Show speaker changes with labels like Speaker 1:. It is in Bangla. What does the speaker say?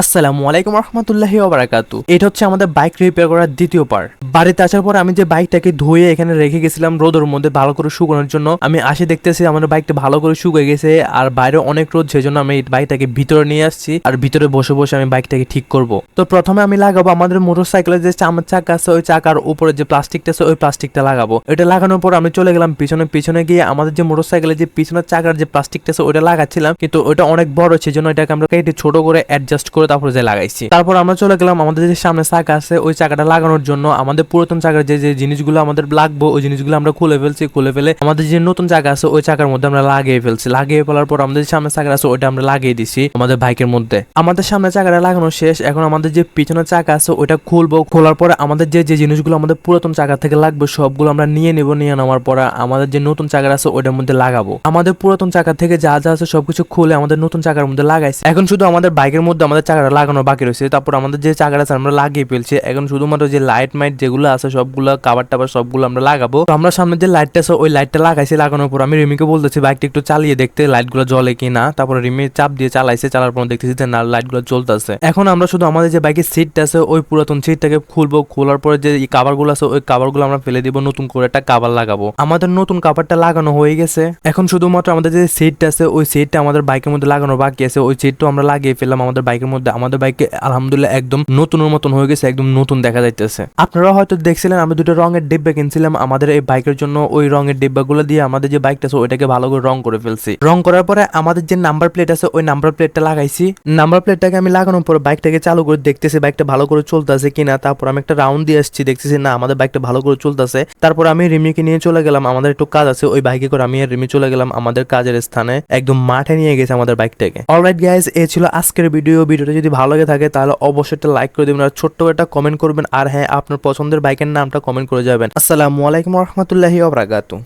Speaker 1: আসসালামু আলাইকুম রহমতুল্লাহি ওয়া বারাকাতু। এটা হচ্ছে আমাদের বাইক রিপেয়ার করার দ্বিতীয় পার্ট। বাড়িতে আসার পর আমি যে বাইকটাকে ধুয়ে এখানে রেখে গেছিলাম রোদের মধ্যে ভালো করে শুকানোর জন্য, আমি আসে দেখতেছি আমাদের বাইকটা ভালো করে শুকিয়ে গেছে আর বাইরে অনেক রোদ, সেজন্য আমি এই বাইকটাকে ভিতরে নিয়ে আসছি আর ভিতরে বসে বসে আমি বাইকটাকে ঠিক করব। তো প্রথমে আমি লাগাবো আমাদের মোটরসাইকেলের যে আমার চাকা আছে ওই চাকার উপরে যে প্লাস্টিকটা আছে ওই প্লাস্টিকটা লাগাবো। এটা লাগানোর পর আমি চলে গেলাম পিছনে গিয়ে আমাদের যে মোটরসাইকেলের যে পিছনের চাকার যে প্লাস্টিকটা আছে ওটা লাগাচ্ছিলাম, কিন্তু ওটা অনেক বড়, সেজন্য এটাকে আমরা কেটে ছোট করে অ্যাডজাস্ট করে তারপরে যে লাগাইছি। তারপর আমরা চলে গেলাম আমাদের যে সামনে চাকা আছে ওই চাকাটা লাগানোর জন্য। আমাদের পুরাতন চাকার যে যে জিনিসগুলো আমাদের লাগবে ওই জিনিসগুলো আমরা খুলে ফেলে আমাদের যে নতুন চাকা আছে ওই চাকার মধ্যে আমরা লাগিয়ে ফেলছি। লাগিয়ে ফেলার পর আমাদের যে সামনে চাকা আছে ওইটা আমরা লাগিয়ে দিছি আমাদের বাইকের মধ্যে। আমাদের সামনে চাকাটা লাগানো শেষ, এখন আমাদের যে পিছনের চাকা আছে ওইটা খুলবো। খোলার পরে আমাদের যে যে জিনিসগুলো আমাদের পুরাতন চাকা থেকে লাগবে সবগুলো আমরা নিয়ে নেবো। নিয়ে নেওয়ার পরে আমাদের যে নতুন চাকা আছে ওইটার মধ্যে লাগাবো। আমাদের পুরাতন চাকা থেকে যা যা আছে সবকিছু খুলে আমাদের নতুন চাকার মধ্যে লাগাইছি। এখন শুধু আমাদের বাইকের মধ্যে আমাদের চাকাটা লাগানো বাকি রয়েছে। তারপর আমাদের যে চাকাটা আছে আমরা লাগিয়ে ফেলছি। এখন শুধুমাত্র যে লাইট মাইট যেগুলো আছে সবগুলো কাভার টাভার সবগুলো আমরা লাগাবো। তো আমরা সামনে যে লাইটটা আছে ওই লাইটটা লাগাইছি। লাগানোর পর আমি রিমিকে বলতেছি বাইকটা একটু চালিয়ে দেখতে লাইটগুলো জ্বলে কিনা। তারপরে রিমি চাপ দিয়ে চালাইছে, চালার পর দেখতেছি যে না, লাইটগুলো জ্বলতেছে। এখন আমরা শুধু আমাদের যে বাইকের সিটটা আছে ওই পুরাতন সিটটাকে খুলবো। খোলার পরে যে কাভারগুলো আছে ওই কাভারগুলো আমরা ফেলে দিব, নতুন করে একটা কাভার লাগাবো। আমাদের নতুন কাভারটা লাগানো হয়ে গেছে। এখন শুধুমাত্র আমাদের যে সিটটা আছে ওই সিটটা আমাদের বাইকের মধ্যে লাগানো বাকি আছে। ওই সিটটাও আমরা লাগিয়ে ফেললাম আমাদের বাইকের মধ্যে। আমাদের বাইকে আলহামদুলিল্লাহ একদম নতুনের মতন হয়ে গেছে, একদম নতুন দেখা যাইতেছে। আপনারা হয়তো দেখছিলেন আমি দুটো রঙের ডিব্বা কিনছিলাম আমাদের এই বাইকের জন্য। ওই রঙের ডিব্বাগুলো দিয়ে আমাদের যে বাইকটা আছে ওইটাকে ভালো করে রং করে ফেলছি। রং করার পরে আমাদের যে নাম্বার প্লেট আছে ওই নাম্বার প্লেটটা লাগাইছি। নাম্বার প্লেটটাকে আমি লাগানোর পর বাইকটাকে চালু করে দেখতেছি বাইকটা ভালো করে চলতেছে কিনা। তারপর আমি একটা রাউন্ড দিয়ে আসছি, দেখতেছি না আমাদের বাইকটা ভালো করে চলতেছে। তারপর আমি রিমিকে নিয়ে চলে গেলাম, আমাদের একটু কাজ আছে ওই বাইকে করে আমি আর রিমি চলে গেলাম আমাদের কাজের স্থানে। একদম মাঠে নিয়ে গেছে আমাদের বাইকটাকে। অলরাইট গাইস, এই ছিল আজকের ভিডিওটা যদি ভালো লাগে থাকে তাহলে অবশ্যই একটা লাইক করে দিবেন আর ছোট্ট একটা কমেন্ট করবেন। আর হ্যাঁ, আপনার পছন্দের বাইকের নামটা কমেন্ট করে যাবেন। আসসালামু আলাইকুম রহমতুল্লাহি ওয়া বারাকাতুহু।